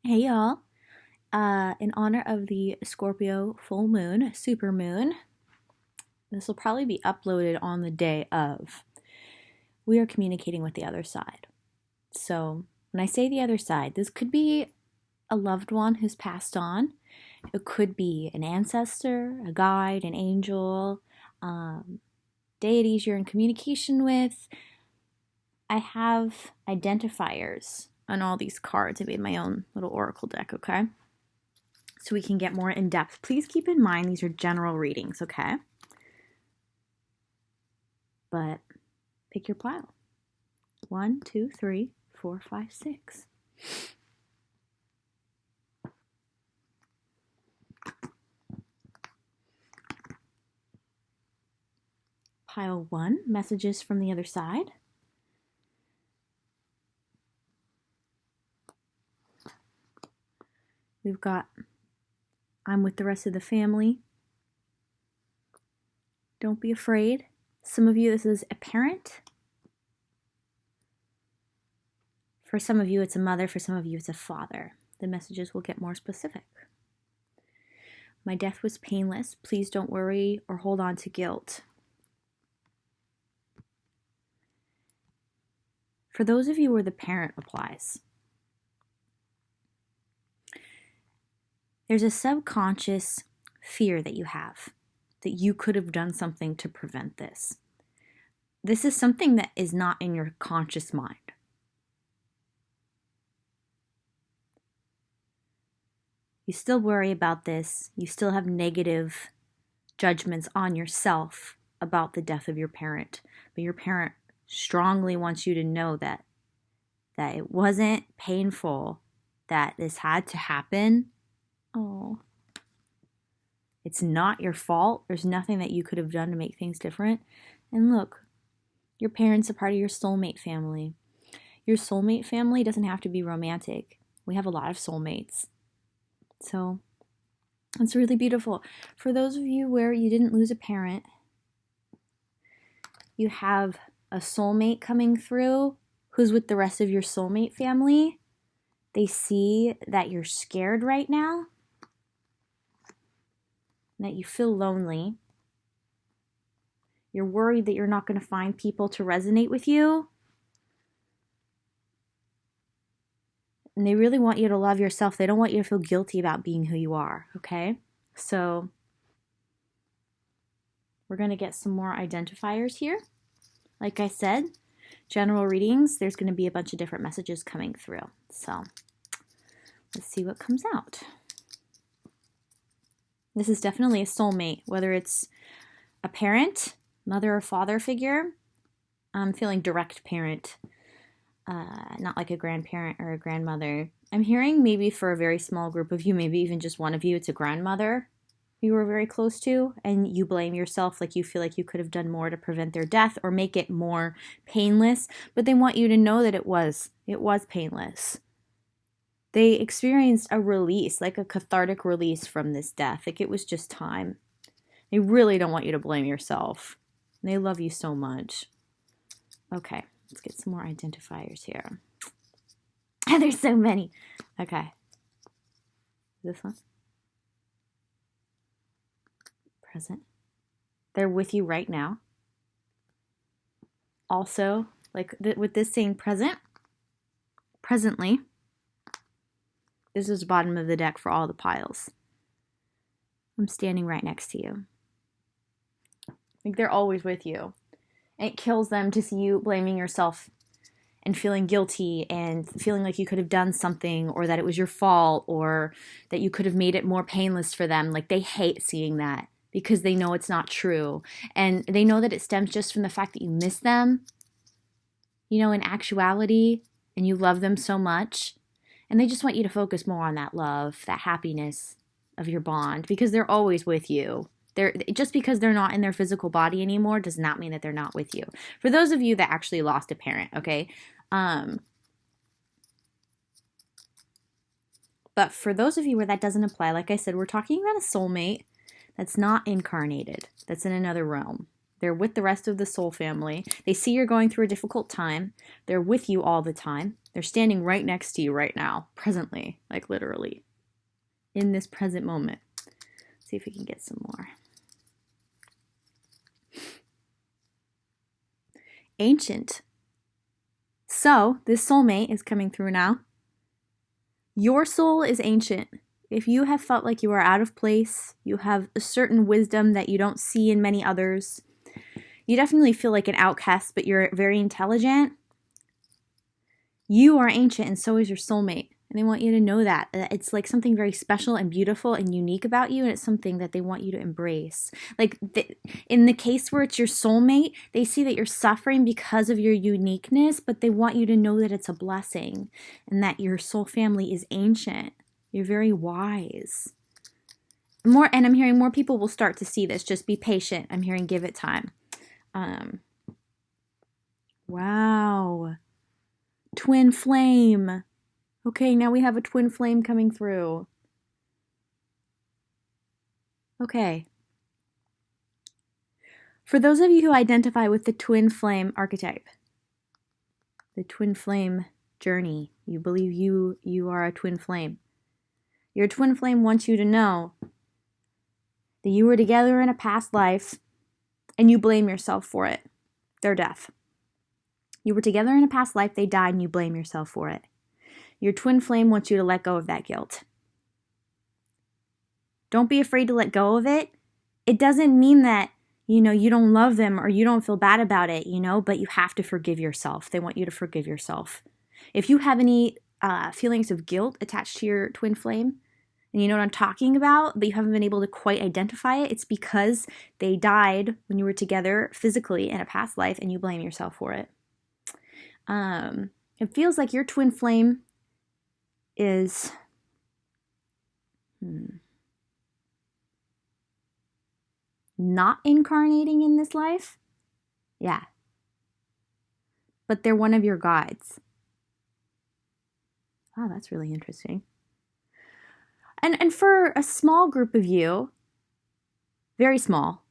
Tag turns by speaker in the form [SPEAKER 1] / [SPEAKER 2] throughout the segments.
[SPEAKER 1] Hey y'all. In honor of the Scorpio full moon, super moon, this will probably be uploaded on the day of. We are communicating with the other side. So, when I say the other side, this could be a loved one who's passed on. It could be an ancestor, a guide, an angel, deities you're in communication with. I have identifiers on all these cards. I made my own little oracle deck, okay? So we can get more in depth. Please keep in mind these are general readings, okay? But pick your pile. 1, 2, 3, 4, 5, 6. Pile 1, messages from the other side. We've got, I'm with the rest of the family. Don't be afraid. Some of you, this is a parent. For some of you, it's a mother. For some of you, it's a father. The messages will get more specific. My death was painless. Please don't worry or hold on to guilt. For those of you where the parent applies, there's a subconscious fear that you have that you could have done something to prevent this. This is something that is not in your conscious mind. You still worry about this. You still have negative judgments on yourself about the death of your parent. But your parent strongly wants you to know that it wasn't painful, that this had to happen. Oh. It's not your fault. There's nothing that you could have done to make things different. And look, your parents are part of your soulmate family. Your soulmate family doesn't have to be romantic. We have a lot of soulmates. So it's really beautiful. For those of you where you didn't lose a parent, you have a soulmate coming through who's with the rest of your soulmate family. They see that you're scared right now, that you feel lonely. You're worried that you're not going to find people to resonate with you. And they really want you to love yourself. They don't want you to feel guilty about being who you are, okay? So we're going to get some more identifiers here. Like I said, general readings, there's going to be a bunch of different messages coming through. So let's see what comes out. This is definitely a soulmate, whether it's a parent, mother or father figure. I'm feeling direct parent, not like a grandparent or a grandmother. I'm hearing maybe for a very small group of you, maybe even just one of you, it's a grandmother you were very close to, and you blame yourself, like you feel like you could have done more to prevent their death or make it more painless, but they want you to know that it was painless. They experienced a release, like a cathartic release from this death. Like it was just time. They really don't want you to blame yourself. They love you so much. Okay, let's get some more identifiers here. There's so many. Okay. This one. Present. They're with you right now. Also, like with this saying present, presently. This is the bottom of the deck for all the piles. I'm standing right next to you. Like they're always with you. And it kills them to see you blaming yourself and feeling guilty and feeling like you could have done something or that it was your fault or that you could have made it more painless for them. Like they hate seeing that because they know it's not true. And they know that it stems just from the fact that you miss them, you know, in actuality, and you love them so much. And they just want you to focus more on that love, that happiness of your bond, because they're always with you. Just because they're not in their physical body anymore does not mean that they're not with you. For those of you that actually lost a parent, okay? But for those of you where that doesn't apply, like I said, we're talking about a soulmate that's not incarnated, that's in another realm. They're with the rest of the soul family. They see you're going through a difficult time. They're with you all the time. They're standing right next to you right now, presently, like literally, in this present moment. Let's see if we can get some more. Ancient. So, this soulmate is coming through now. Your soul is ancient. If you have felt like you are out of place, you have a certain wisdom that you don't see in many others, you definitely feel like an outcast, but you're very intelligent, you are ancient and so is your soulmate. And they want you to know that. It's like something very special and beautiful and unique about you, and it's something that they want you to embrace. Like in the case where it's your soulmate, they see that you're suffering because of your uniqueness, but they want you to know that it's a blessing and that your soul family is ancient. You're very wise. And I'm hearing more people will start to see this. Just be patient. I'm hearing give it time. Wow. Twin flame. Okay, now we have a twin flame coming through. Okay. For those of you who identify with the twin flame archetype, the twin flame journey, you believe you are a twin flame. Your twin flame wants you to know that you were together in a past life and you blame yourself for it, their death. You were together in a past life, they died, and you blame yourself for it. Your twin flame wants you to let go of that guilt. Don't be afraid to let go of it. It doesn't mean that, you don't love them or you don't feel bad about it, but you have to forgive yourself. They want you to forgive yourself. If you have any feelings of guilt attached to your twin flame, and you know what I'm talking about, but you haven't been able to quite identify it, it's because they died when you were together physically in a past life and you blame yourself for it. It feels like your twin flame is not incarnating in this life. Yeah. But they're one of your guides. Oh, that's really interesting. And for a small group of you, very small,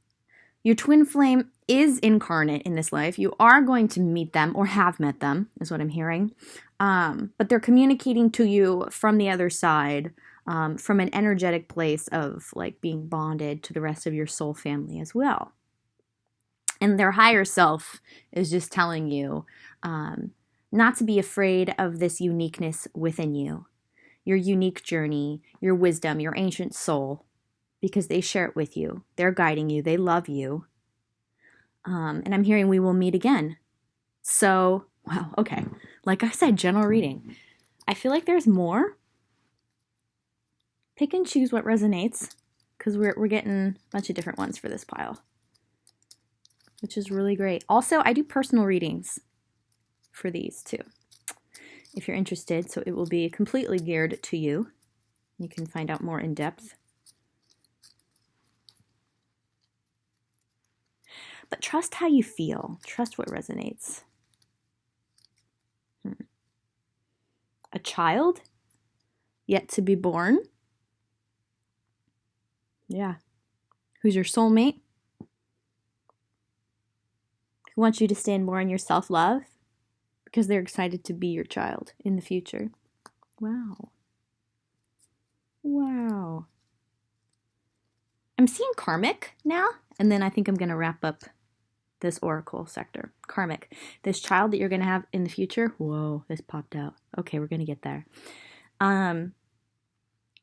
[SPEAKER 1] your twin flame is incarnate in this life. You are going to meet them or have met them, is what I'm hearing. But they're communicating to you from the other side, from an energetic place of like being bonded to the rest of your soul family as well. And their higher self is just telling you not to be afraid of this uniqueness within you, your unique journey, your wisdom, your ancient soul, because they share it with you. They're guiding you. They love you. And I'm hearing we will meet again. So, wow, okay. Like I said, general reading. I feel like there's more. Pick and choose what resonates, because we're getting a bunch of different ones for this pile, which is really great. Also, I do personal readings for these too, if you're interested. So it will be completely geared to you. You can find out more in depth. But trust how you feel. Trust what resonates. A child yet to be born. Yeah. Who's your soulmate? Who wants you to stand more in your self-love because they're excited to be your child in the future. Wow. Wow. I'm seeing karmic now, and then I think I'm going to wrap up this oracle sector. Karmic. This child that you're going to have in the future. Whoa, this popped out. Okay, we're going to get there.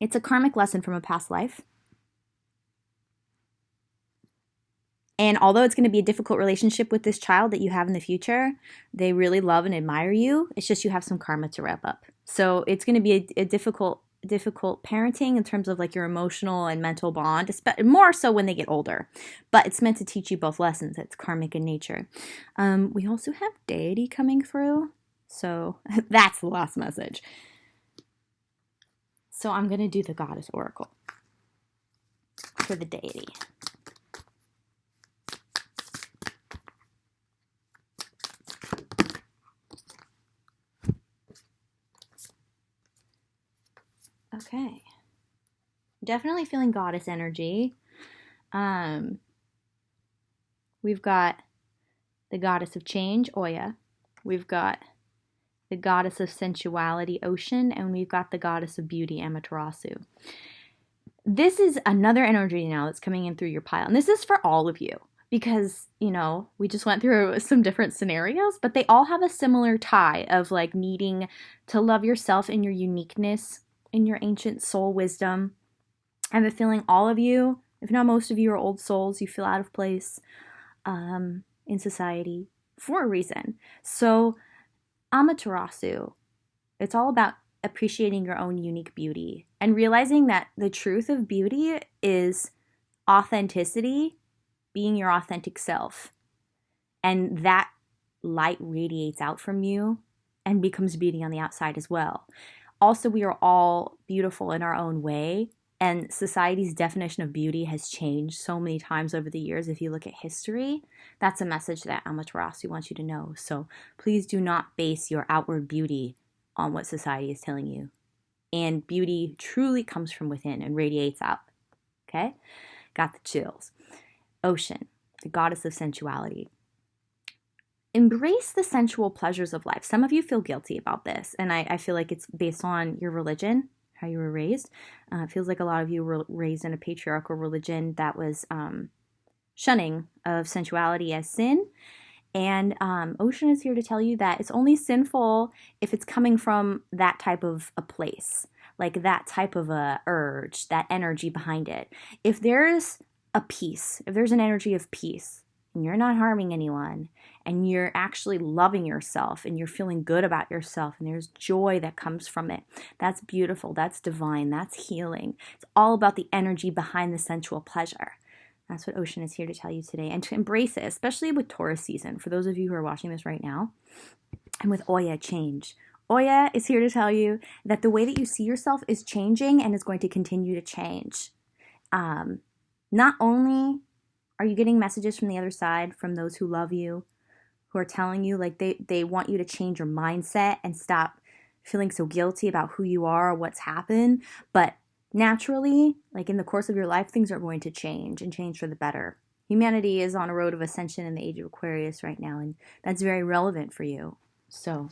[SPEAKER 1] It's a karmic lesson from a past life. And although it's going to be a difficult relationship with this child that you have in the future, they really love and admire you. It's just you have some karma to wrap up. So it's going to be a difficult parenting in terms of like your emotional and mental bond, more so when they get older. But it's meant to teach you both lessons. It's karmic in nature. We also have deity coming through. So that's the last message. So I'm going to do the goddess oracle for the deity. Okay. Definitely feeling goddess energy. we've got the goddess of change, Oya. We've got the goddess of sensuality, Ocean, and we've got the goddess of beauty, Amaterasu. This is another energy now that's coming in through your pile. And this is for all of you because, we just went through some different scenarios, but they all have a similar tie of like needing to love yourself in your uniqueness, in your ancient soul wisdom. I have a feeling all of you, if not most of you, are old souls. You feel out of place in society for a reason. So Amaterasu, it's all about appreciating your own unique beauty and realizing that the truth of beauty is authenticity, being your authentic self. And that light radiates out from you and becomes beauty on the outside as well. Also, we are all beautiful in our own way. And society's definition of beauty has changed so many times over the years. If you look at history, that's a message that Amaterasu wants you to know. So please do not base your outward beauty on what society is telling you. And beauty truly comes from within and radiates out. Okay? Got the chills. Ocean, the goddess of sensuality. Embrace the sensual pleasures of life. Some of you feel guilty about this, and I feel like it's based on your religion, how you were raised. It feels like a lot of you were raised in a patriarchal religion that was shunning of sensuality as sin. And Ocean is here to tell you that it's only sinful if it's coming from that type of a place, like that type of a urge, that energy behind it. If there's a peace, if there's an energy of peace, and you're not harming anyone, and you're actually loving yourself, and you're feeling good about yourself, and there's joy that comes from it, that's beautiful, that's divine, that's healing. It's all about the energy behind the sensual pleasure. That's what Ocean is here to tell you today, and to embrace it, especially with Taurus season. For those of you who are watching this right now, and with Oya, change. Oya is here to tell you that the way that you see yourself is changing and is going to continue to change. Not only are you getting messages from the other side, from those who love you, who are telling you like they want you to change your mindset and stop feeling so guilty about who you are or what's happened, but naturally, like in the course of your life, things are going to change and change for the better. Humanity is on a road of ascension in the age of Aquarius right now, and that's very relevant for you. So,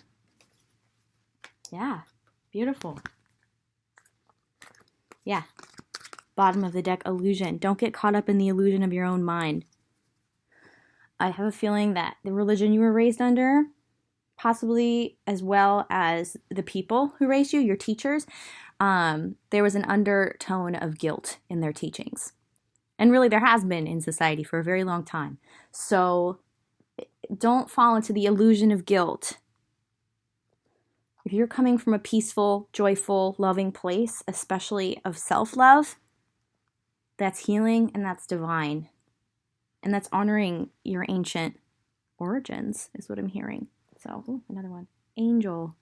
[SPEAKER 1] yeah, beautiful. Yeah. Bottom of the deck, illusion. Don't get caught up in the illusion of your own mind. I have a feeling that the religion you were raised under, possibly as well as the people who raised you, your teachers, there was an undertone of guilt in their teachings. And really there has been in society for a very long time. So don't fall into the illusion of guilt. If you're coming from a peaceful, joyful, loving place, especially of self-love, that's healing and that's divine. And that's honoring your ancient origins is what I'm hearing. So, another one. Angel.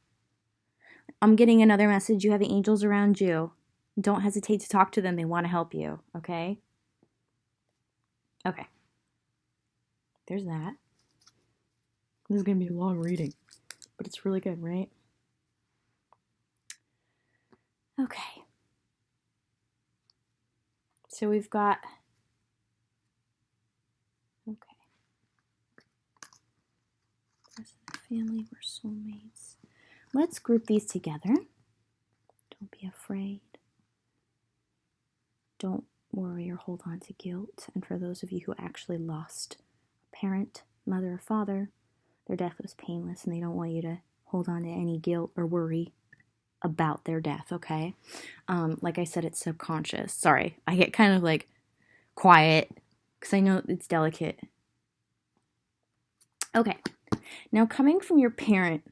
[SPEAKER 1] I'm getting another message. You have angels around you. Don't hesitate to talk to them. They want to help you, okay? Okay. There's that. This is going to be a long reading, but it's really good, right? Okay. So we've got... Okay. Rest of the family, we're soulmates. Let's group these together. Don't be afraid. Don't worry or hold on to guilt. And for those of you who actually lost a parent, mother, or father, their death was painless and they don't want you to hold on to any guilt or worry about their death, okay? Like I said, it's subconscious. Sorry, I get kind of like quiet because I know it's delicate. Okay, now coming from your parent,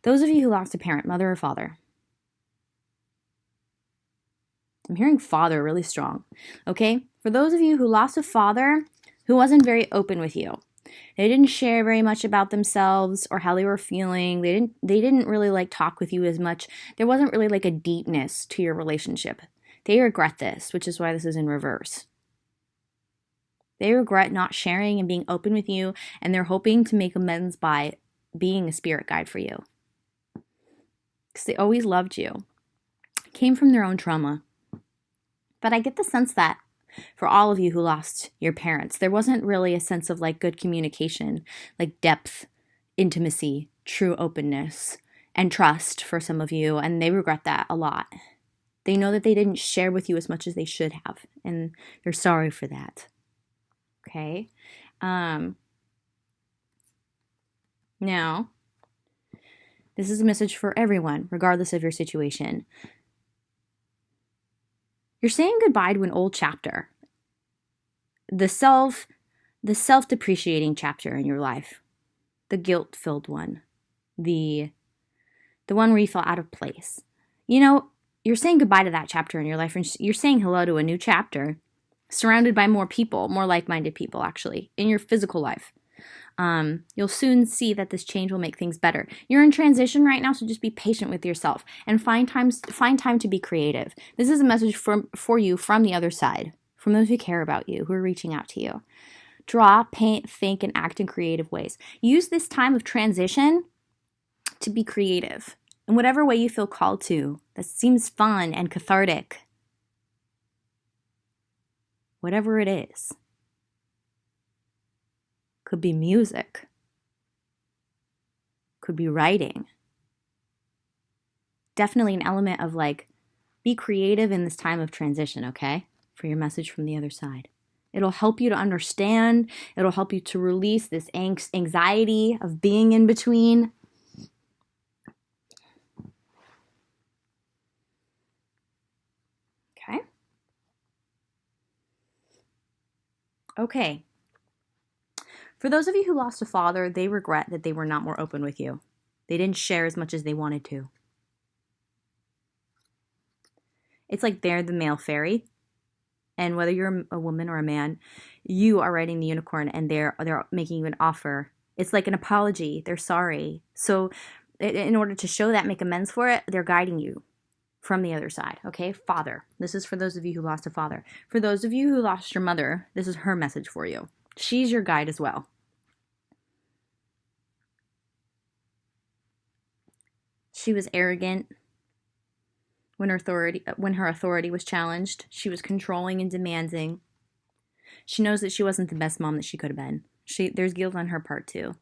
[SPEAKER 1] those of you who lost a parent, mother or father, I'm hearing father really strong, okay? For those of you who lost a father who wasn't very open with you, they didn't share very much about themselves or how they were feeling. They didn't really like talk with you as much. There wasn't really like a deepness to your relationship. They regret this, which is why this is in reverse. They regret not sharing and being open with you, and they're hoping to make amends by being a spirit guide for you. Because they always loved you. It came from their own trauma. But I get the sense that For all of you who lost your parents, there wasn't really a sense of like good communication, like depth, intimacy, true openness, and trust for some of you, and they regret that a lot. They know that they didn't share with you as much as they should have, and they're sorry for that. Okay? Now, this is a message for everyone, regardless of your situation. You're saying goodbye to an old chapter. The self-depreciating chapter in your life. The guilt-filled one. The one where you feel out of place. You know, you're saying goodbye to that chapter in your life, and you're saying hello to a new chapter, surrounded by more people, more like-minded people, actually, in your physical life. You'll soon see that this change will make things better. You're in transition right now, so just be patient with yourself and find time to be creative. This is a message for you from the other side, from those who care about you, who are reaching out to you. Draw, paint, think, and act in creative ways. Use this time of transition to be creative in whatever way you feel called to that seems fun and cathartic. Whatever it is. Could be music. Could be writing. Definitely an element of like, be creative in this time of transition, okay? For your message from the other side. It'll help you to understand. It'll help you to release this anxiety of being in between. Okay. Okay. For those of you who lost a father, they regret that they were not more open with you. They didn't share as much as they wanted to. It's like they're the male fairy. And whether you're a woman or a man, you are riding the unicorn and they're making you an offer. It's like an apology. They're sorry. So in order to show that, make amends for it, they're guiding you from the other side. Okay? Father. This is for those of you who lost a father. For those of you who lost your mother, this is her message for you. She's your guide as well. She was arrogant when her authority was challenged. She was controlling and demanding. She knows that she wasn't the best mom that she could have been. There's guilt on her part too.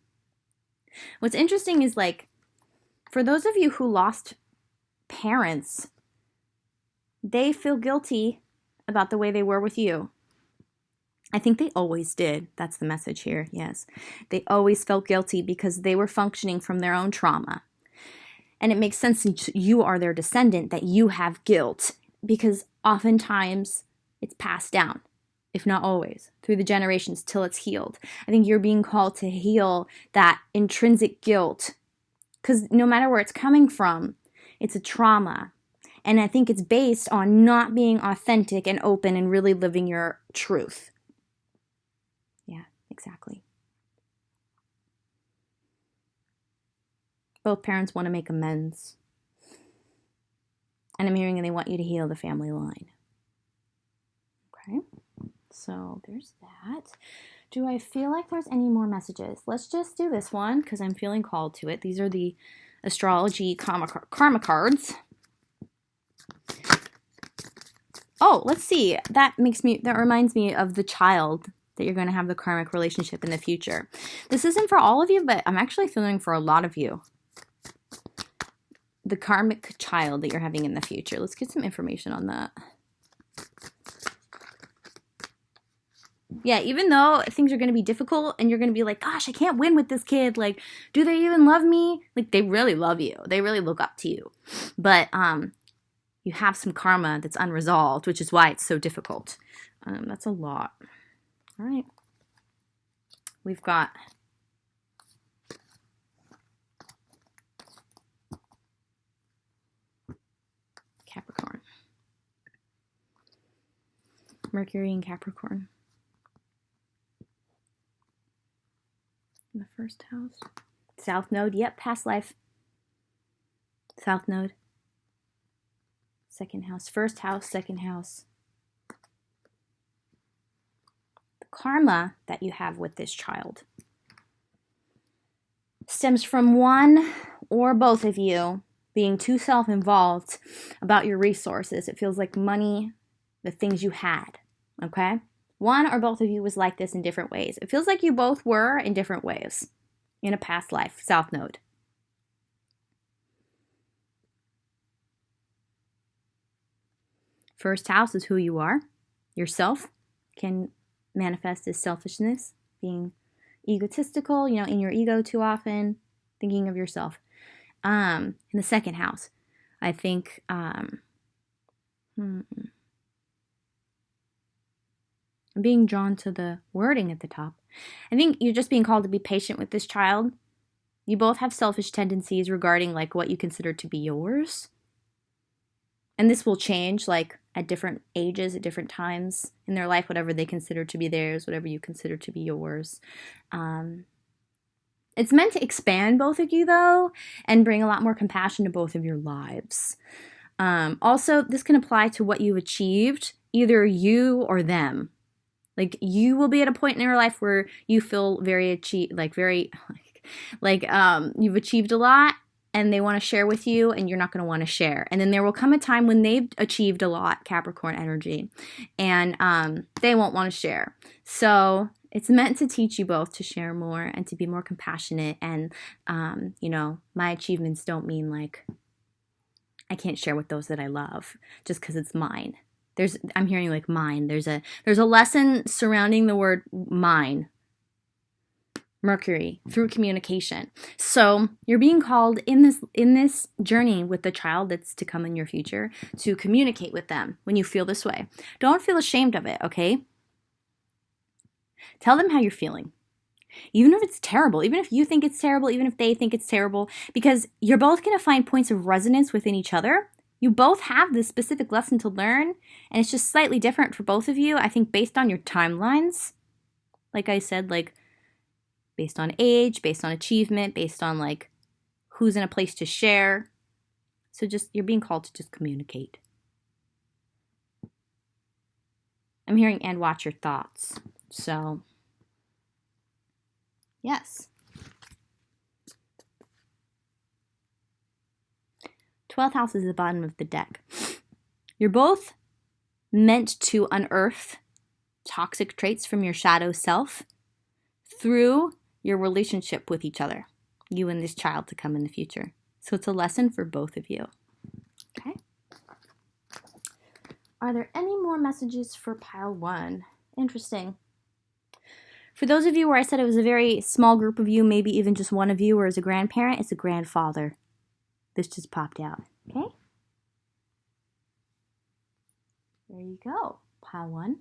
[SPEAKER 1] What's interesting is like, for those of you who lost parents, they feel guilty about the way they were with you. I think they always did. That's the message here, yes. They always felt guilty because they were functioning from their own trauma. And it makes sense since you are their descendant that you have guilt, because oftentimes it's passed down, if not always, through the generations till it's healed. I think you're being called to heal that intrinsic guilt, because no matter where it's coming from, it's a trauma. And I think it's based on not being authentic and open and really living your truth. Yeah, exactly. Both parents want to make amends. And I'm hearing they want you to heal the family line. Okay, so there's that. Do I feel like there's any more messages? Let's just do this one because I'm feeling called to it. These are the astrology karma cards. Oh, let's see. That reminds me of the child that you're going to have the karmic relationship in the future. This isn't for all of you, but I'm actually feeling for a lot of you. The karmic child that you're having in the future. Let's get some information on that. Yeah, even though things are going to be difficult and you're going to be like, gosh, I can't win with this kid. Like, do they even love me? Like, they really love you. They really look up to you. But you have some karma that's unresolved, which is why it's so difficult. That's a lot. All right. We've got Capricorn. Mercury in Capricorn. In the first house. South node. Yep, past life. South node. Second house. First house, second house. The karma that you have with this child stems from one or both of you being too self-involved about your resources. It feels like money, the things you had. okay? One or both of you was like this in different ways. It feels like you both were in different ways in a past life, South Node. First house is who you are. Yourself can manifest as selfishness, being egotistical, in your ego too often, thinking of yourself. In the second house, I think, I'm being drawn to the wording at the top. I think you're just being called to be patient with this child. You both have selfish tendencies regarding like what you consider to be yours. And this will change like at different ages, at different times in their life, whatever they consider to be theirs, whatever you consider to be yours. It's meant to expand both of you though, and bring a lot more compassion to both of your lives. Also, this can apply to what you've achieved, either you or them. Like you will be at a point in your life where you feel you've achieved a lot and they want to share with you and you're not going to want to share. And then there will come a time when they've achieved a lot, Capricorn energy, and they won't want to share. So it's meant to teach you both to share more and to be more compassionate. And, my achievements don't mean like I can't share with those that I love just because it's mine. I'm hearing like mine. There's a lesson surrounding the word mine. Mercury through communication. So you're being called in this journey with the child that's to come in your future to communicate with them when you feel this way. Don't feel ashamed of it, okay? Tell them how you're feeling. Even if it's terrible, even if you think it's terrible, even if they think it's terrible, because you're both going to find points of resonance within each other. You both have this specific lesson to learn, and it's just slightly different for both of you, I think, based on your timelines. Like I said, like, based on age, based on achievement, based on, like, who's in a place to share. So just, you're being called to just communicate. I'm hearing, and watch your thoughts. So, yes. 12th house is the bottom of the deck. You're both meant to unearth toxic traits from your shadow self through your relationship with each other, you and this child to come in the future. So it's a lesson for both of you. Okay? Are there any more messages for pile 1? Interesting. For those of you where I said it was a very small group of you, maybe even just one of you, or as a grandparent, it's a grandfather. This just popped out. Okay? There you go. Pile 1.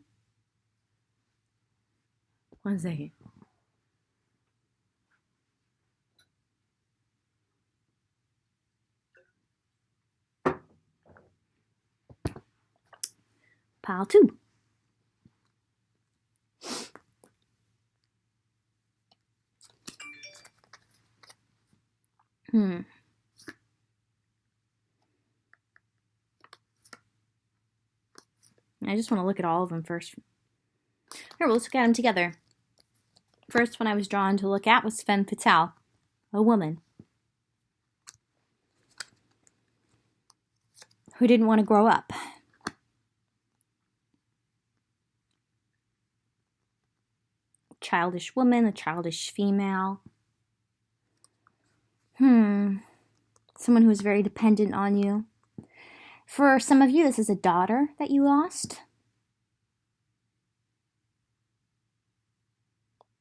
[SPEAKER 1] 1 second. Pile 2. I just want to look at all of them first. Here, let's look at them together. First one I was drawn to look at was Femme Fatale, a woman who didn't want to grow up. Childish woman, a childish female. Someone who is very dependent on you. For some of you, this is a daughter that you lost.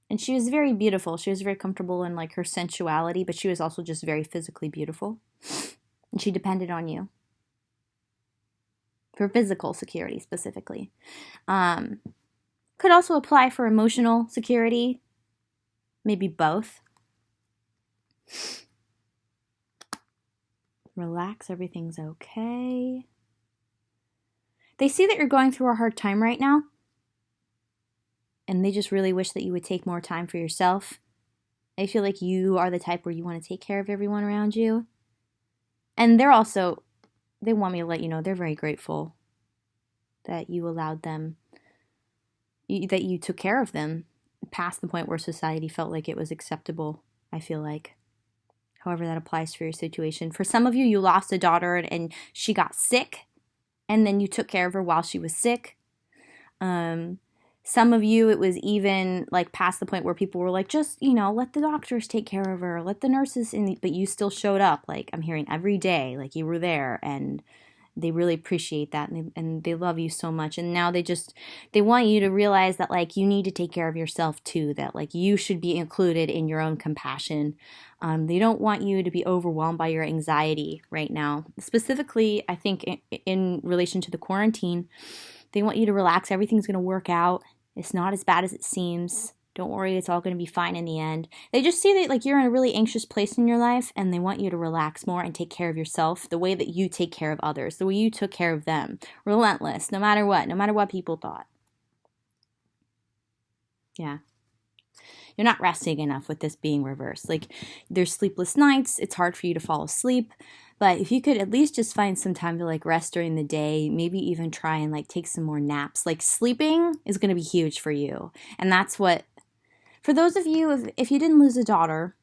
[SPEAKER 1] And she was very beautiful. She was very comfortable in like her sensuality, but she was also just very physically beautiful. And she depended on you. For physical security specifically. Could also apply for emotional security. Maybe both. Relax, everything's okay. They see that you're going through a hard time right now. And they just really wish that you would take more time for yourself. They feel like you are the type where you want to take care of everyone around you. And they want me to let you know, they're very grateful that you allowed them, that you took care of them past the point where society felt like it was acceptable, I feel like. However that applies for your situation. For some of you, you lost a daughter and she got sick, and then you took care of her while she was sick. Some of you, it was even like past the point where people were like, just, let the doctors take care of her, let the nurses in, but you still showed up. Like, I'm hearing every day, like you were there, and they really appreciate that, and they love you so much. And now they want you to realize that, like, you need to take care of yourself too, that like you should be included in your own compassion. They don't want you to be overwhelmed by your anxiety right now. Specifically, I think in relation to the quarantine, they want you to relax. Everything's going to work out. It's not as bad as it seems. Don't worry, it's all going to be fine in the end. They just see that like you're in a really anxious place in your life, and they want you to relax more and take care of yourself the way that you take care of others, the way you took care of them. Relentless, no matter what people thought. Yeah. You're not resting enough with this being reversed. Like, there's sleepless nights. It's hard for you to fall asleep. But if you could at least just find some time to like rest during the day, maybe even try and like take some more naps. Like, sleeping is going to be huge for you. And that's what, for those of you, if you didn't lose a daughter,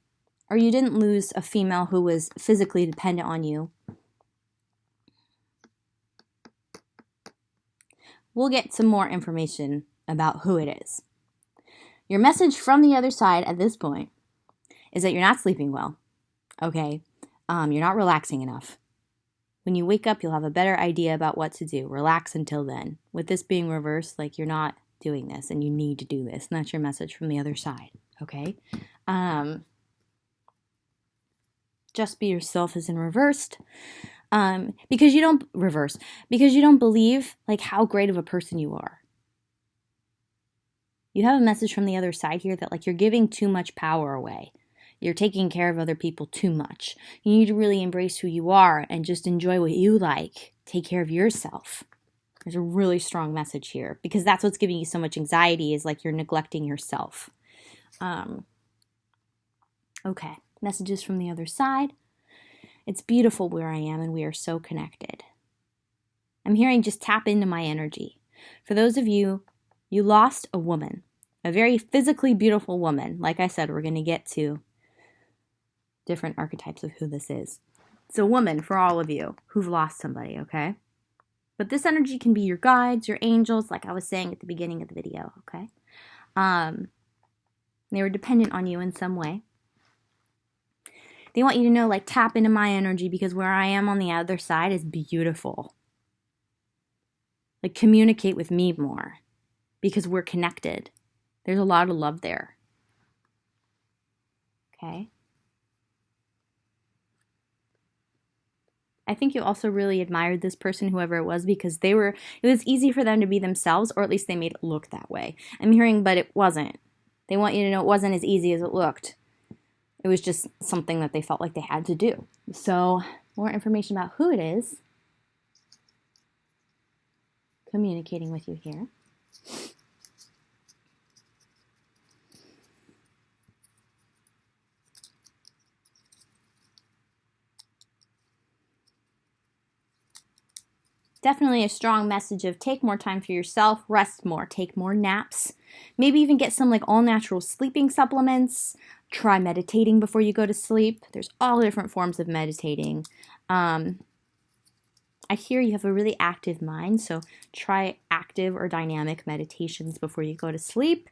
[SPEAKER 1] or you didn't lose a female who was physically dependent on you, we'll get some more information about who it is. Your message from the other side at this point is that you're not sleeping well, okay? You're not relaxing enough. When you wake up, you'll have a better idea about what to do. Relax until then. With this being reversed, like, you're not doing this, and you need to do this. And that's your message from the other side, okay? Just be yourself is in reversed. Because you don't believe like how great of a person you are. You have a message from the other side here that like you're giving too much power away. You're taking care of other people too much. You need to really embrace who you are and just enjoy what you like. Take care of yourself. There's a really strong message here, because that's what's giving you so much anxiety, is like you're neglecting yourself. Okay, messages from the other side. It's beautiful where I am, and we are so connected. I'm hearing just tap into my energy. For those of you, you lost a woman, a very physically beautiful woman. Like I said, we're going to get to different archetypes of who this is. It's a woman for all of you who've lost somebody, okay? But this energy can be your guides, your angels, like I was saying at the beginning of the video, okay? They were dependent on you in some way. They want you to know, like, tap into my energy, because where I am on the other side is beautiful. Like, communicate with me more, because we're connected. There's a lot of love there. Okay? I think you also really admired this person, whoever it was, because it was easy for them to be themselves, or at least they made it look that way. I'm hearing, but it wasn't. They want you to know it wasn't as easy as it looked. It was just something that they felt like they had to do. So, more information about who it is communicating with you here. Definitely a strong message of take more time for yourself, rest more, take more naps, maybe even get some like all natural sleeping supplements, try meditating before you go to sleep. There's all different forms of meditating. I hear you have a really active mind, so try active or dynamic meditations before you go to sleep.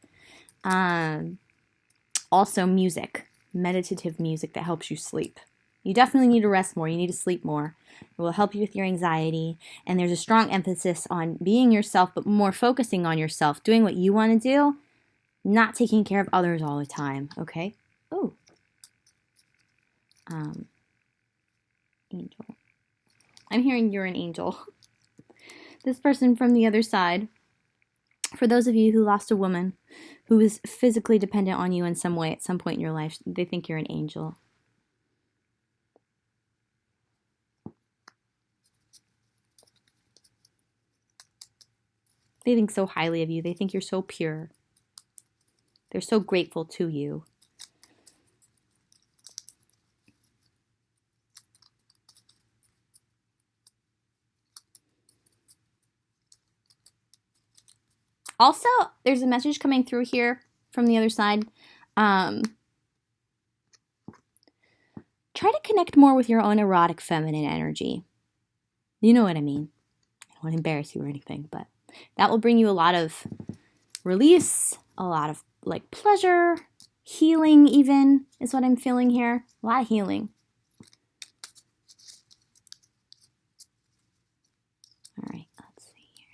[SPEAKER 1] Also music, meditative music that helps you sleep. You definitely need to rest more. You need to sleep more. It will help you with your anxiety. And there's a strong emphasis on being yourself, but more focusing on yourself, doing what you want to do, not taking care of others all the time. Okay? Oh. Angel. I'm hearing you're an angel. This person from the other side, for those of you who lost a woman who was physically dependent on you in some way at some point in your life, they think you're an angel. They think so highly of you. They think you're so pure. They're so grateful to you. Also, there's a message coming through here from the other side. Try to connect more with your own erotic feminine energy. You know what I mean. I don't want to embarrass you or anything, but That will bring you a lot of release, a lot of like pleasure, healing even is what I'm feeling here. A lot of healing. All right, let's see here.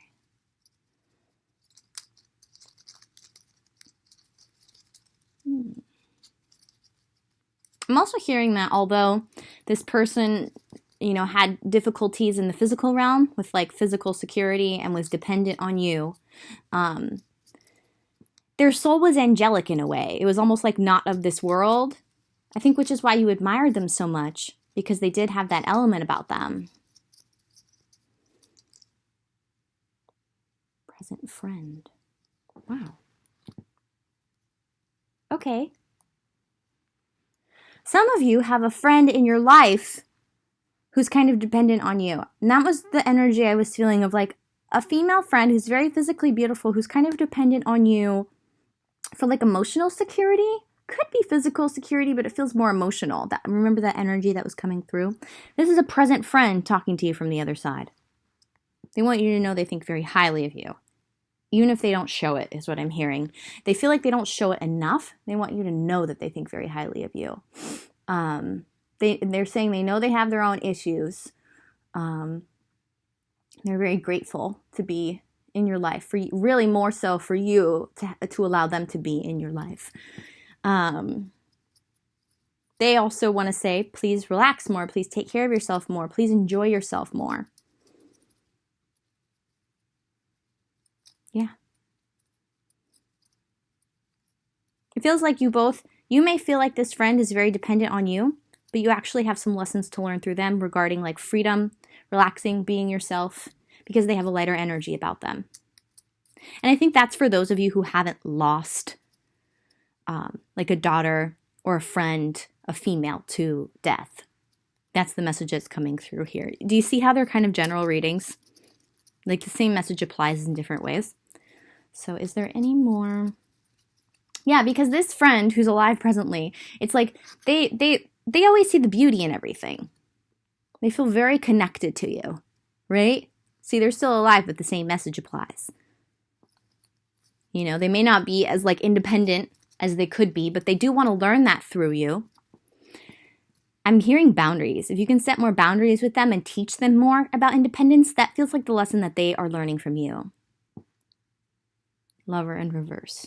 [SPEAKER 1] I'm also hearing that although this person, you know, had difficulties in the physical realm with like physical security and was dependent on you, their soul was angelic in a way. It was almost like not of this world, I think, which is why you admired them so much, because they did have that element about them. Present friend. Wow. Okay. Some of you have a friend in your life who's kind of dependent on you. And that was the energy I was feeling of like a female friend who's very physically beautiful, who's kind of dependent on you for like emotional security. Could be physical security, but it feels more emotional. Remember that energy that was coming through? This is a present friend talking to you from the other side. They want you to know they think very highly of you. Even if they don't show it, is what I'm hearing. They feel like they don't show it enough. They want you to know that they think very highly of you. They're saying they know they have their own issues. They're very grateful to be in your life, for really more so for you to allow them to be in your life. They also want to say, please relax more. Please take care of yourself more. Please enjoy yourself more. Yeah. It feels like you may feel like this friend is very dependent on you, but you actually have some lessons to learn through them regarding like freedom, relaxing, being yourself, because they have a lighter energy about them. And I think that's for those of you who haven't lost like a daughter or a friend, a female, to death. That's the message that's coming through here. Do you see how they're kind of general readings? Like the same message applies in different ways. So is there any more? Yeah, because this friend who's alive presently, it's like they always see the beauty in everything. They feel very connected to you, right? See, they're still alive, but the same message applies. You know, they may not be as like independent as they could be, but they do want to learn that through you. I'm hearing boundaries. If you can set more boundaries with them and teach them more about independence, that feels like the lesson that they are learning from you. Lover in reverse.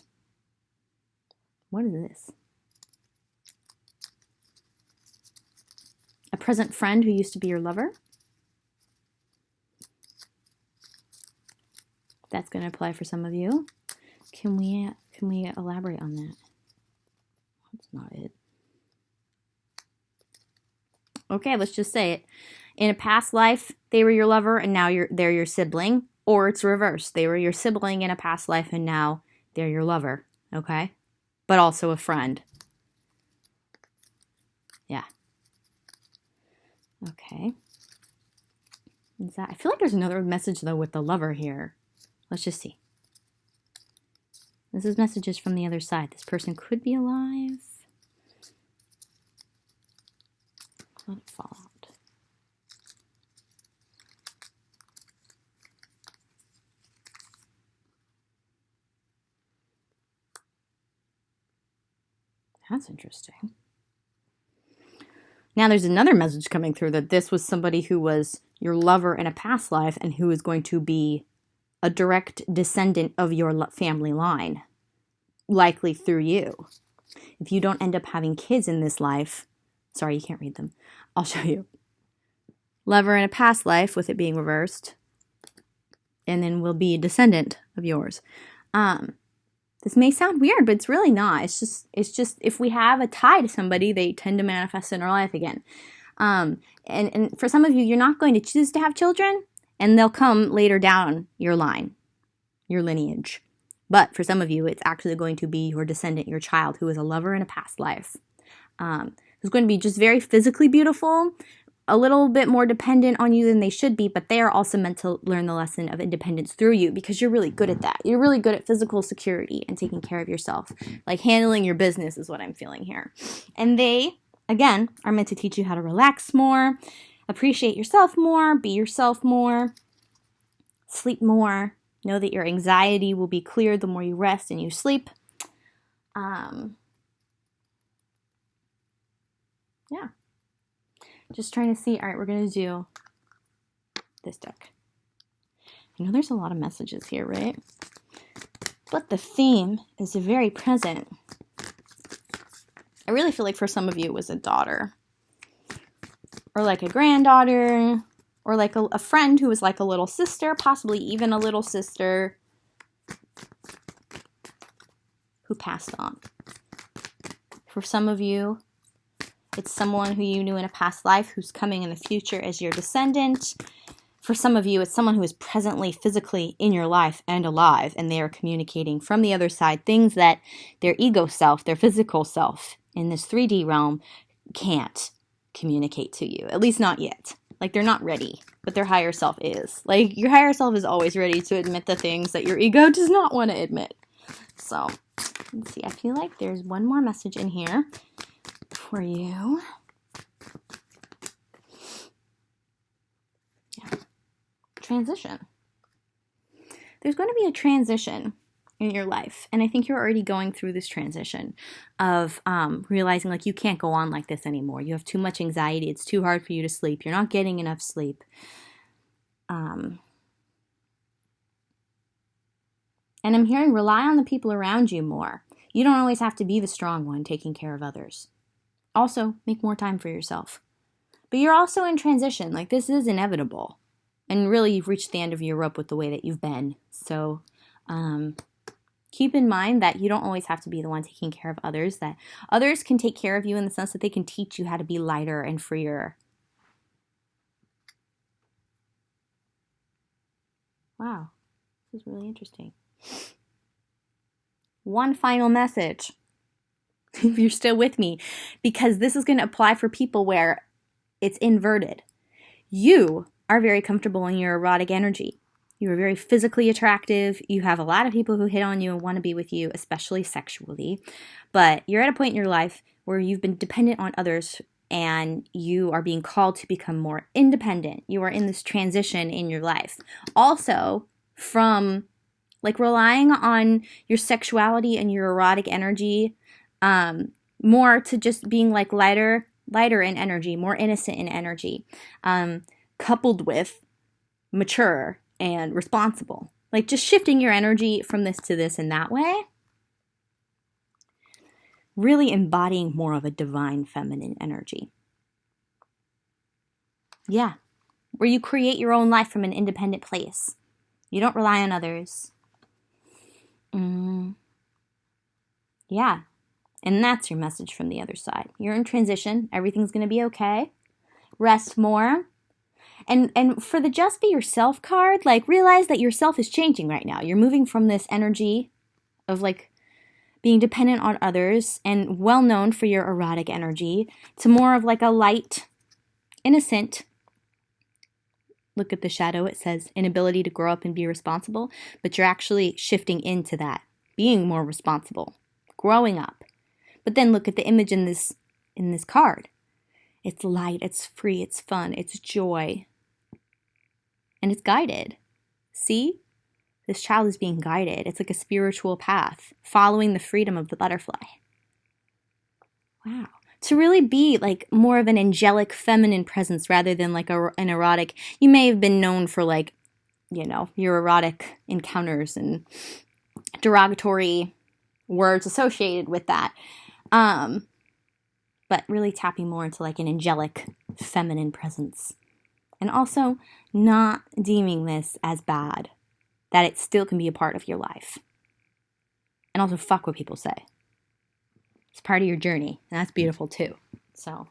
[SPEAKER 1] What is this? A present friend who used to be your lover? That's going to apply for some of you. Can we elaborate on that? That's not it. Okay, let's just say it. In a past life, they were your lover and now they're your sibling. Or it's reversed. They were your sibling in a past life and now they're your lover. Okay? But also a friend. Yeah. Okay. I feel like there's another message though with the lover here. Let's just see. This is messages from the other side. This person could be alive. Let it fall out. That's interesting. Now there's another message coming through that this was somebody who was your lover in a past life and who is going to be a direct descendant of your family line, likely through you. If you don't end up having kids in this life, sorry, you can't read them. I'll show you. Lover in a past life with it being reversed, and then will be a descendant of yours. This may sound weird, but it's really not. It's just if we have a tie to somebody, they tend to manifest in our life again. And for some of you, you're not going to choose to have children, and they'll come later down your line, your lineage. But for some of you, it's actually going to be your descendant, your child, who is a lover in a past life. Who's going to be just very physically beautiful, a little bit more dependent on you than they should be, but they are also meant to learn the lesson of independence through you because you're really good at that. You're really good at physical security and taking care of yourself. Like handling your business is what I'm feeling here. And they, again, are meant to teach you how to relax more, appreciate yourself more, be yourself more, sleep more, Know that your anxiety will be cleared the more you rest and you sleep. Yeah. Just trying to see. All right, we're going to do this deck. I know there's a lot of messages here, right? But the theme is very present. I really feel like for some of you it was a daughter. Or like a granddaughter. Or like a friend who was like a little sister. Possibly even a little sister who passed on. For some of you, it's someone who you knew in a past life who's coming in the future as your descendant. For some of you, it's someone who is presently physically in your life and alive, and they are communicating from the other side things that their ego self, their physical self in this 3D realm can't communicate to you, at least not yet. Like, they're not ready, but their higher self is. Like, your higher self is always ready to admit the things that your ego does not want to admit. So, let's see. I feel like there's one more message in here for you. Transition. There's going to be a transition in your life, and I think you're already going through this transition of realizing like you can't go on like this anymore. You have too much anxiety. It's too hard for you to sleep. You're not getting enough sleep. And I'm hearing rely on the people around you more. You don't always have to be the strong one taking care of others. Also, make more time for yourself. But you're also in transition. Like, this is inevitable. And really, you've reached the end of your rope with the way that you've been. So keep in mind that you don't always have to be the one taking care of others. That others can take care of you in the sense that they can teach you how to be lighter and freer. Wow. This is really interesting. One final message, if you're still with me, because this is going to apply for people where it's inverted. You are very comfortable in your erotic energy. You are very physically attractive. You have a lot of people who hit on you and want to be with you, especially sexually. But you're at a point in your life where you've been dependent on others and you are being called to become more independent. You are in this transition in your life. Also, from like relying on your sexuality and your erotic energy more to just being like lighter in energy, more innocent in energy. Coupled with mature and responsible. Like just shifting your energy from this to this in that way. Really embodying more of a divine feminine energy. Yeah. Where you create your own life from an independent place. You don't rely on others. Yeah. And that's your message from the other side. You're in transition. Everything's going to be okay. Rest more. And for the Just Be Yourself card, like realize that yourself is changing right now. You're moving from this energy of like being dependent on others and well known for your erotic energy to more of like a light, innocent, look at the shadow, it says inability to grow up and be responsible, but you're actually shifting into that, being more responsible, growing up. But then look at the image in this card. It's light, it's free, it's fun, it's joy. And it's guided. See? This child is being guided. It's like a spiritual path, following the freedom of the butterfly. Wow. To really be like more of an angelic feminine presence rather than like an erotic. You may have been known for like, you know, your erotic encounters and derogatory words associated with that. But really tapping more into like an angelic feminine presence. And also not deeming this as bad. That it still can be a part of your life. And also fuck what people say. It's part of your journey. And that's beautiful too. So,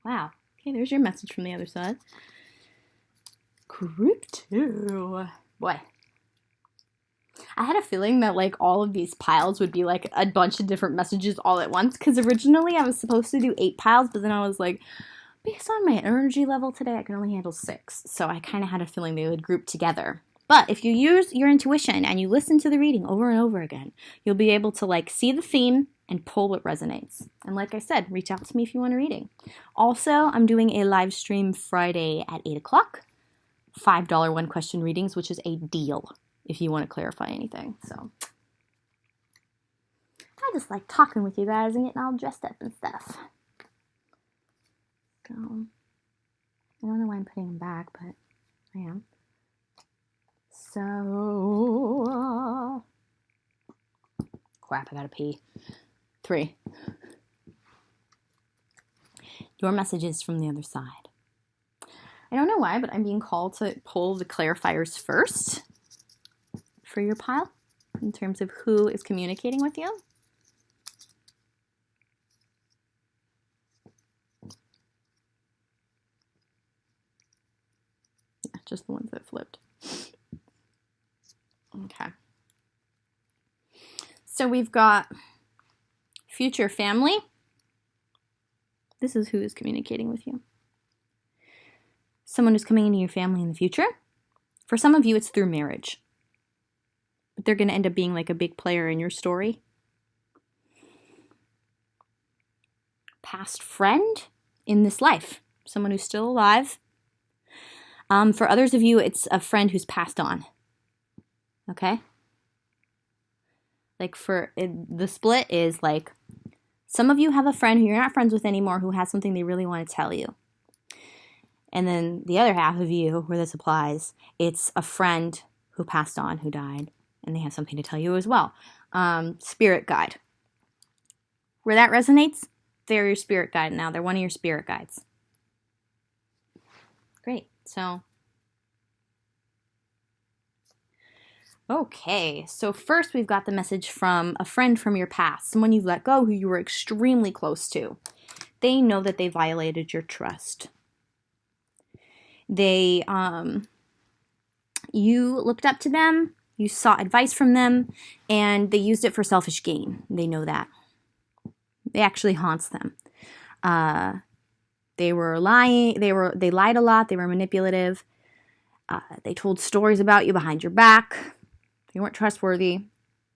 [SPEAKER 1] wow. Okay, there's your message from the other side. Group 2. Boy. I had a feeling that like all of these piles would be like a bunch of different messages all at once. Because originally I was supposed to do 8 piles. But then I was like, based on my energy level today, I can only handle 6. So I kind of had a feeling they would group together. But if you use your intuition and you listen to the reading over and over again, you'll be able to like see the theme and pull what resonates. And like I said, reach out to me if you want a reading. Also, I'm doing a live stream Friday at 8 o'clock. $5 one question readings, which is a deal if you want to clarify anything. So I just like talking with you guys and getting all dressed up and stuff. So I don't know why I'm putting them back, but I am. So crap, I gotta pee. 3. Your messages from the other side. I don't know why, but I'm being called to pull the clarifiers first for your pile in terms of who is communicating with you. Yeah, just the ones that flipped. Okay. So we've got future family. This is who is communicating with you. Someone who's coming into your family in the future. For some of you, it's through marriage. But they're going to end up being like a big player in your story. Past friend in this life. Someone who's still alive. For others of you, it's a friend who's passed on. Okay? Like the split is like, some of you have a friend who you're not friends with anymore who has something they really want to tell you. And then the other half of you, where this applies, it's a friend who passed on, who died, and they have something to tell you as well. Spirit guide. Where that resonates, they're your spirit guide now. They're one of your spirit guides. Great. So, okay. So first we've got the message from a friend from your past, someone you've let go who you were extremely close to. They know that they violated your trust. You looked up to them, you sought advice from them, and they used it for selfish gain. They know that. It actually haunts them. They were lying. They lied a lot. They were manipulative. They told stories about you behind your back. They weren't trustworthy.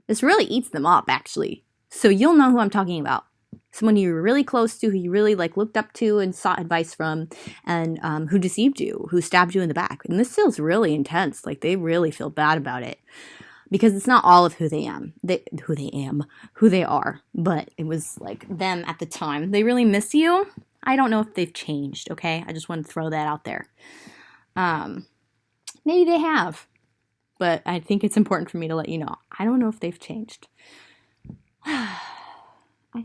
[SPEAKER 1] This really eats them up, actually. So you'll know who I'm talking about. Someone you were really close to, who you really looked up to and sought advice from, and who deceived you, who stabbed you in the back. And this feels really intense. Like they really feel bad about it. Because it's not all of who they are. But it was like them at the time. They really miss you. I don't know if they've changed, okay? I just want to throw that out there. Maybe they have. But I think it's important for me to let you know. I don't know if they've changed. I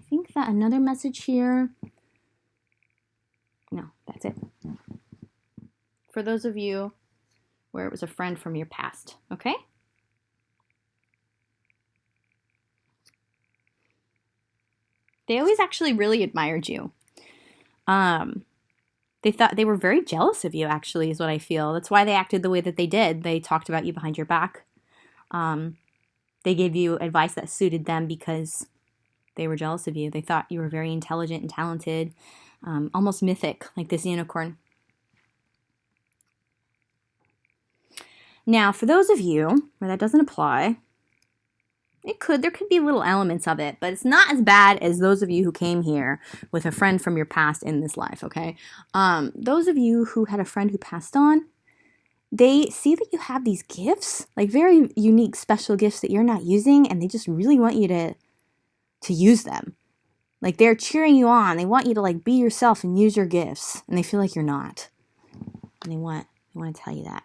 [SPEAKER 1] think that another message here. No, that's it. For those of you where it was a friend from your past, okay? They always actually really admired you. They thought they were very jealous of you, actually, is what I feel. That's why they acted the way that they did. They talked about you behind your back. They gave you advice that suited them because they were jealous of you. They thought you were very intelligent and talented, almost mythic, like this unicorn. Now, for those of you where that doesn't apply, there could be little elements of it, but it's not as bad as those of you who came here with a friend from your past in this life, okay? Those of you who had a friend who passed on, they see that you have these gifts, like very unique, special gifts that you're not using, and they just really want you to use them. Like they're cheering you on. They want you to be yourself and use your gifts, and they feel like you're not. And they want to tell you that.